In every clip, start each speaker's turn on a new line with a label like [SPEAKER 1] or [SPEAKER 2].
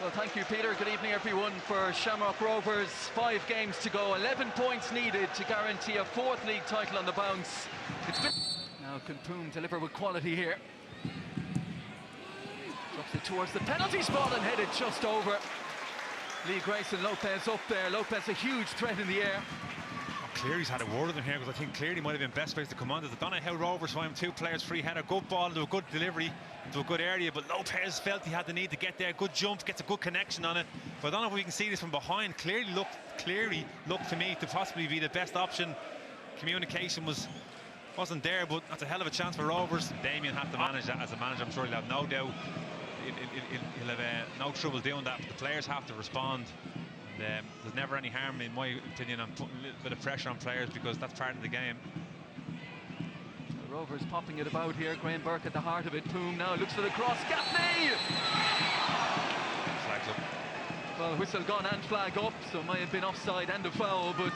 [SPEAKER 1] Well, thank you, Peter. Good evening, everyone. For Shamrock Rovers, 5 games to go, 11 points needed to guarantee a 4th league title on the bounce. It's been... Now can Poom deliver with quality here. Drops it towards the penalty spot and headed just over. Lee Grayson Lopez up there. Lopez a huge threat in the air.
[SPEAKER 2] Cleary's had a word with him here, because I think Cleary might have been best placed to command it. I don't know how Rovers find 2 players free header, good ball into a good delivery to a good area, but Lopez felt he had the need to get there. Good jump, gets a good connection on it. But I don't know if we can see this from behind. Cleary looked to me to possibly be the best option. Communication wasn't there, but that's a hell of a chance for Rovers. Damien had to manage that as a manager. I'm sure he'll have no doubt. He'll have no trouble doing that, but the players have to respond. There's never any harm, in my opinion, on putting a little bit of pressure on players, because that's part of the game.
[SPEAKER 1] The Rovers popping it about here. Graham Burke at the heart of it. Poom now looks for the cross. Gaffney!
[SPEAKER 2] Flags up.
[SPEAKER 1] Well, whistle gone and flag up, so it might have been offside and a foul, but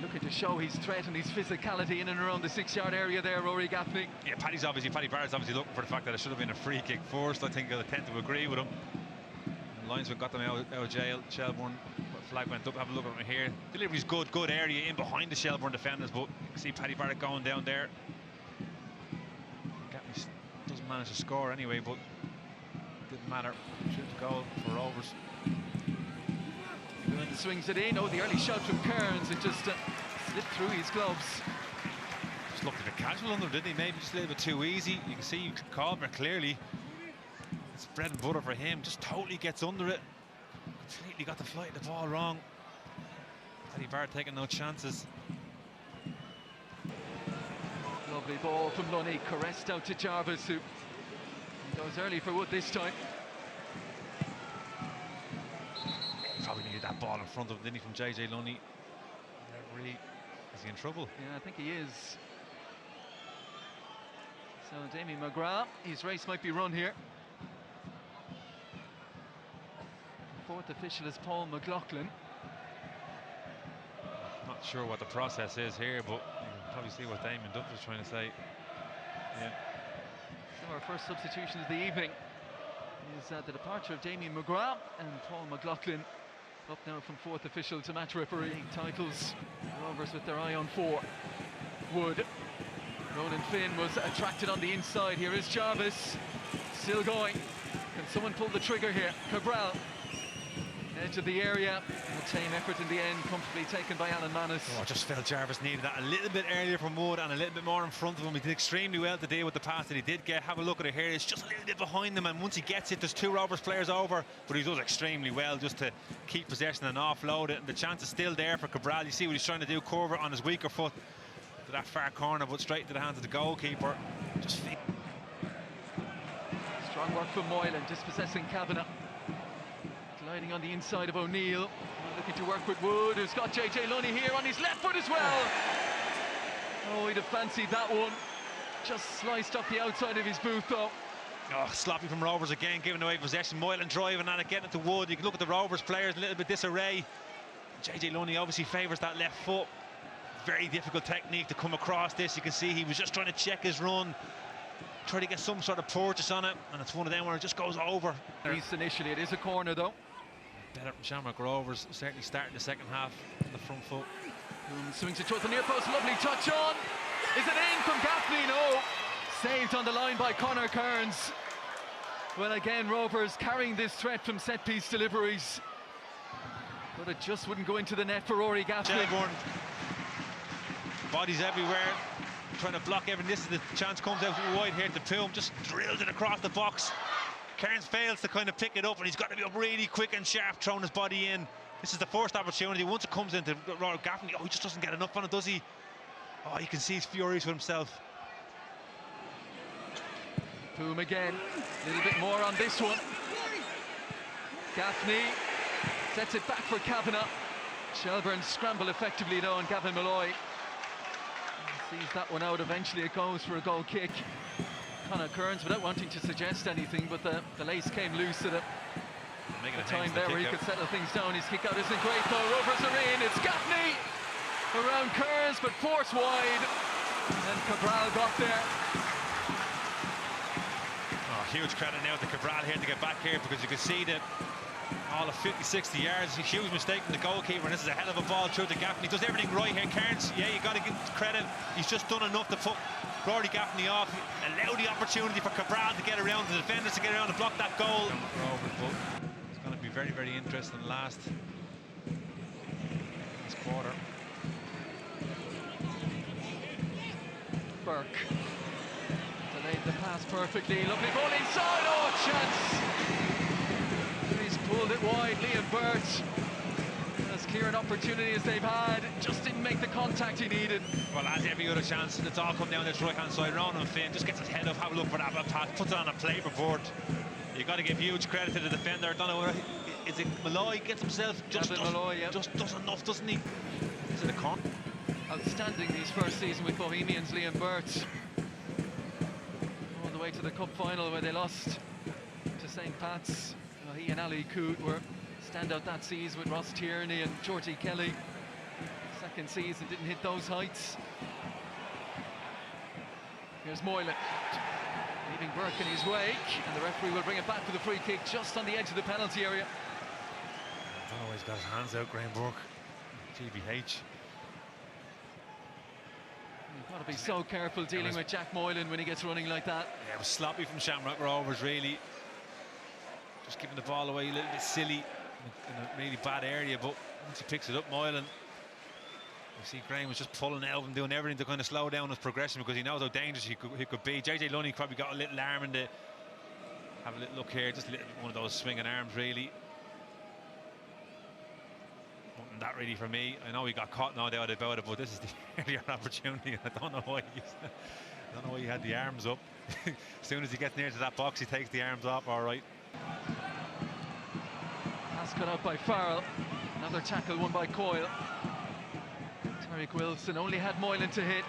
[SPEAKER 1] looking to show his threat and his physicality in and around the 6-yard area there, Rory Gaffney.
[SPEAKER 2] Yeah, Paddy Barrett's obviously looking for the fact that it should have been a free kick first. I think I'll tend to agree with him. Linesman got them out of jail. Shelbourne, flag went up. Have a look at it here. Delivery's good area in behind the Shelbourne defenders, but you can see Paddy Barrett going down there. Gaffney doesn't manage to score anyway, but didn't matter. Shoot goal for Rovers.
[SPEAKER 1] And swings it in. Oh, the early shot from Kearns. It just slipped through his gloves.
[SPEAKER 2] Just looked a bit casual under him, didn't he? Maybe just a little bit too easy. You can see Calmer clearly. It's bread and butter for him. Just totally gets under it. Completely got the flight of the ball wrong. Paddy Barrett taking no chances.
[SPEAKER 1] Lovely ball from Lunny. Caressed out to Jarvis, who goes early for Wood this time.
[SPEAKER 2] Probably needed that ball in front of him, didn't he, from JJ Lunny? Is he in trouble?
[SPEAKER 1] Yeah, I think he is. So Damien McGrath, his race might be run here. Fourth official is Paul McLaughlin.
[SPEAKER 2] Not sure what the process is here, but you can probably see what Damien Duff was trying to say. Yeah.
[SPEAKER 1] So our first substitution of the evening is the departure of Damien McGrath and Paul McLaughlin up now from fourth official to match referee. Titles, Rovers with their eye on 4. Wood. Roland Finn was attracted on the inside. Here is Jarvis, still going. Can someone pull the trigger here? Cabral, edge of the area. A tame effort in the end, comfortably taken by Alan Manus.
[SPEAKER 2] Oh, I just felt Jarvis needed that a little bit earlier from Wood and a little bit more in front of him. He did extremely well to deal with the pass that he did get. Have a look at it here. It's just a little bit behind him, and once he gets it, there's 2 Rovers players over, but he does extremely well just to keep possession and offload it. And the chance is still there for Cabral. You see what he's trying to do, curve it on his weaker foot to that far corner, but straight into the hands of the goalkeeper. Just
[SPEAKER 1] strong work from Moylan, dispossessing Kavanagh. Gliding on the inside of O'Neill, looking to work with Wood, who's got JJ Lunny here on his left foot as well. Oh, he'd have fancied that one. Just sliced up the outside of his boot though.
[SPEAKER 2] Oh, sloppy from Rovers again, giving away possession. Moylan driving at it, getting it to Wood. You can look at the Rovers players, a little bit disarray. JJ Lunny obviously favours that left foot. Very difficult technique to come across this. You can see he was just trying to check his run, try to get some sort of purchase on it, and it's one of them where it just goes over.
[SPEAKER 1] At least initially, it is a corner though.
[SPEAKER 2] Better from Shamrock Rovers, certainly starting the second half on the front foot.
[SPEAKER 1] Swings it towards the near post, lovely touch on. Is it in from Gaffney? No. Saved on the line by Conor Kearns. Well, again, Rovers carrying this threat from set-piece deliveries, but it just wouldn't go into the net for Rory Gaffney.
[SPEAKER 2] Shelbourne, bodies everywhere, trying to block everything. This is the chance, comes out wide here to Poom, just drills it across the box. Kearns fails to kind of pick it up, and he's got to be up really quick and sharp, throwing his body in. This is the first opportunity. Once it comes into Rory Gaffney, oh, he just doesn't get enough on it, does he? Oh, you can see he's furious with himself.
[SPEAKER 1] Poom again, a little bit more on this one. Gaffney sets it back for Kavanagh. Shelbourne scramble effectively though, and Gavin Malloy sees that one out. Eventually it goes for a goal kick. Conor Kearns, without wanting to suggest anything, but the lace came loose at a time there where he could settle things down. His kick out isn't great though. Rovers are in. It's Gaffney around Kearns, but forced wide. And then Cabral got there.
[SPEAKER 2] huge credit now to Cabral here to get back here, because you can see that all of 50-60 yards. A huge mistake from the goalkeeper, and this is a hell of a ball through to Gaffney. He does everything right here. Cairns, yeah, you got to give credit. He's just done enough to put Rory Gaffney off, allow the opportunity for Cabral to get around, the defenders to get around and block that goal. It's going to be very, very interesting last quarter.
[SPEAKER 1] Burke delayed the pass perfectly. Lovely ball inside. Oh, chance. He's pulled it wide. Liam Burt, as clear an opportunity as they've had, just didn't make the contact he needed.
[SPEAKER 2] Well, as every other chance, it's all come down this right hand side. Ronan Finn just gets his head up, have a look for that pass, puts it on a paperboard. You got to give huge credit to the defender. I don't know, is it Malloy gets himself just does enough, doesn't he? Is it a con?
[SPEAKER 1] Outstanding his first season with Bohemians, Liam Burt. All the way to the cup final where they lost to St. Pat's. Well, he and Ali Coote were standout that season with Ross Tierney and Georgie Kelly. Second season didn't hit those heights. Here's Moylan, leaving Burke in his wake, and the referee will bring it back for the free kick just on the edge of the penalty area.
[SPEAKER 2] Always got his hands out, Graham Burke. GBH.
[SPEAKER 1] You've got to be so careful dealing with Jack Moylan when he gets running like that.
[SPEAKER 2] Yeah, it was sloppy from Shamrock Rovers, really. Just giving the ball away a little bit silly in a really bad area, but once he picks it up, Moylan, you see Graham was just pulling out and doing everything to kind of slow down his progression, because he knows how dangerous he could be. JJ Lunny probably got a little arm in the... Have a little look here, just a little, one of those swinging arms, really. Wasn't that really for me. I know he got caught, no doubt about it, but this is the earlier opportunity, and I don't know why he had the arms up. As soon as he gets near to that box, he takes the arms off, all right.
[SPEAKER 1] Pass cut out by Farrell. Another tackle won by Coyle. Tariq Wilson only had Moylan to hit.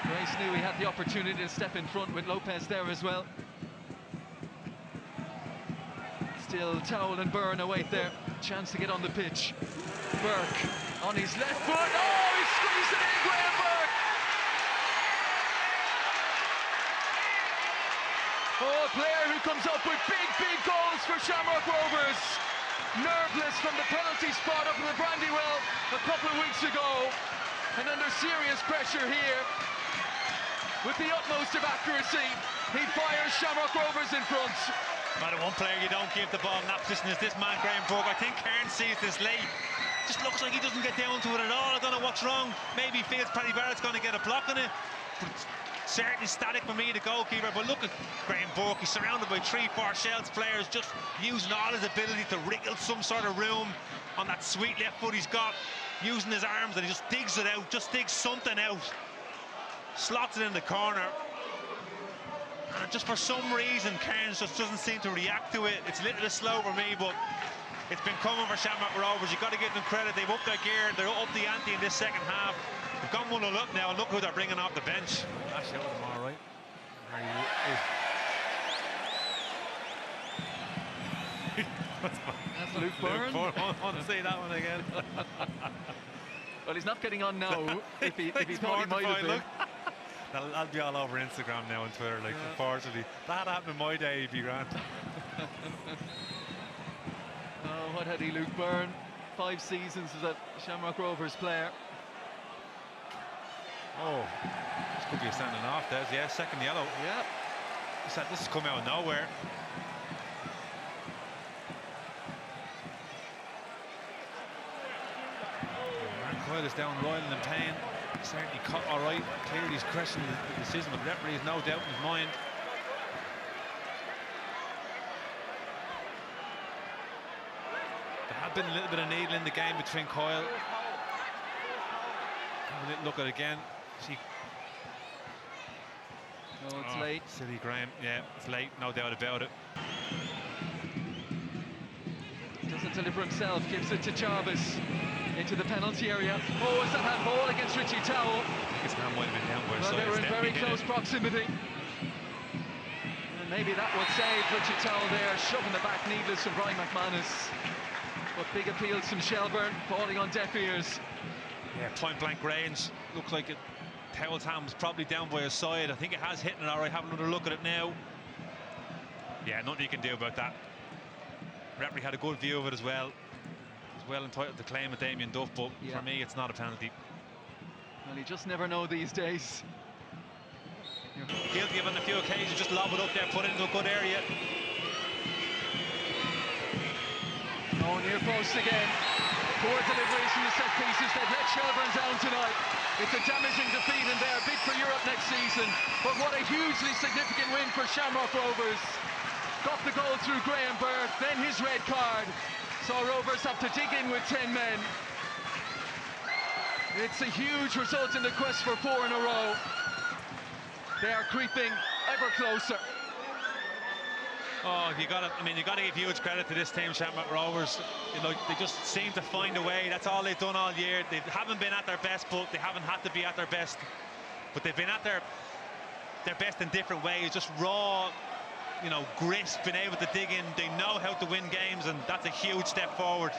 [SPEAKER 1] Grace knew he had the opportunity to step in front with Lopez there as well. Still Towell and Byrne await there. Chance to get on the pitch. Burke on his left foot. Oh, he squeezed it in, Graham Burke! Oh, a player who comes up with big goals for Shamrock Rovers. Nerveless from the penalty spot up in the Brandywell a couple of weeks ago, and under serious pressure here. With the utmost of accuracy, he fires Shamrock Rovers in front.
[SPEAKER 2] Not one player you don't give the ball in that position is this man, Graham Burke. I think Cairns sees this late. Just looks like he doesn't get down to it at all. I don't know what's wrong. Maybe he feels Paddy Barrett's going to get a block on it. But certainly static for me, the goalkeeper. But look at Graham Burke. He's surrounded by 3-4 Shells players, just using all his ability to wriggle some sort of room on that sweet left foot he's got, using his arms, and he just digs it out, just digs something out. Slots it in the corner. And just for some reason, Cairns just doesn't seem to react to it. It's a little bit slow for me, but it's been coming for Shamrock Rovers. You've got to give them credit. They've upped their gear. They're up the ante in this second half. They've gone 1-0 up now, and look who they're bringing off the bench. That's out with them, all right.
[SPEAKER 1] That's Luke Byrne.
[SPEAKER 2] I want to see that one again.
[SPEAKER 1] Well, he's not getting on now. if he thought he might have been.
[SPEAKER 2] That'll be all over Instagram now and Twitter, like, unfortunately. That happened in my day, he'd be grand.
[SPEAKER 1] Oh, what had he, Luke Byrne? 5 seasons as a Shamrock Rovers player.
[SPEAKER 2] Oh, this could be a standing off, Des. Yeah, second yellow.
[SPEAKER 1] Yeah.
[SPEAKER 2] This has come out of nowhere. Coyle is down roiling in pain. Certainly cut all right. Clearly he's questioning the decision, but the referee has no doubt in his mind. There had been a little bit of needle in the game between Coyle. Have a little look at it again. See.
[SPEAKER 1] Oh, it's late.
[SPEAKER 2] Silly Graham. Yeah, it's late, no doubt about it.
[SPEAKER 1] Doesn't deliver himself, gives it to Jarvis. Into the penalty area. Oh, is that handball against Richie Towell?
[SPEAKER 2] I think his hand might have been down where
[SPEAKER 1] well, they were in very close proximity. And maybe that would save Richie Towell there, shoving the back needless from Brian McManus. But big appeals from Shelbourne, falling on deaf ears.
[SPEAKER 2] Yeah, point blank range. Looks like it. Towell's hand was probably down by his side. I think it has hit it all right. Have another look at it now. Yeah, nothing you can do about that. Referee had a good view of it as well. He's well entitled to claim it, Damien Duff, but for me it's not a penalty.
[SPEAKER 1] Well, you just never know these days.
[SPEAKER 2] Guilty of on a few occasions, just lob it up there, put it into a good area.
[SPEAKER 1] Oh, near post again. Poor deliveries from the set pieces. They've let Shelbourne down tonight. It's a damaging defeat and they're big for Europe next season. But what a hugely significant win for Shamrock Rovers. Got the goal through Graham Burke, then his red card. Saw Rovers have to dig in with 10 men. It's a huge result in the quest for 4 in a row. They are creeping ever closer.
[SPEAKER 2] Oh, you gotta give huge credit to this team, Shamrock Rovers. You know, they just seem to find a way. That's all they've done all year. They haven't been at their best, but they haven't had to be at their best. But they've been at their best in different ways. Just raw, you know, grit, been able to dig in. They know how to win games, and that's a huge step forward.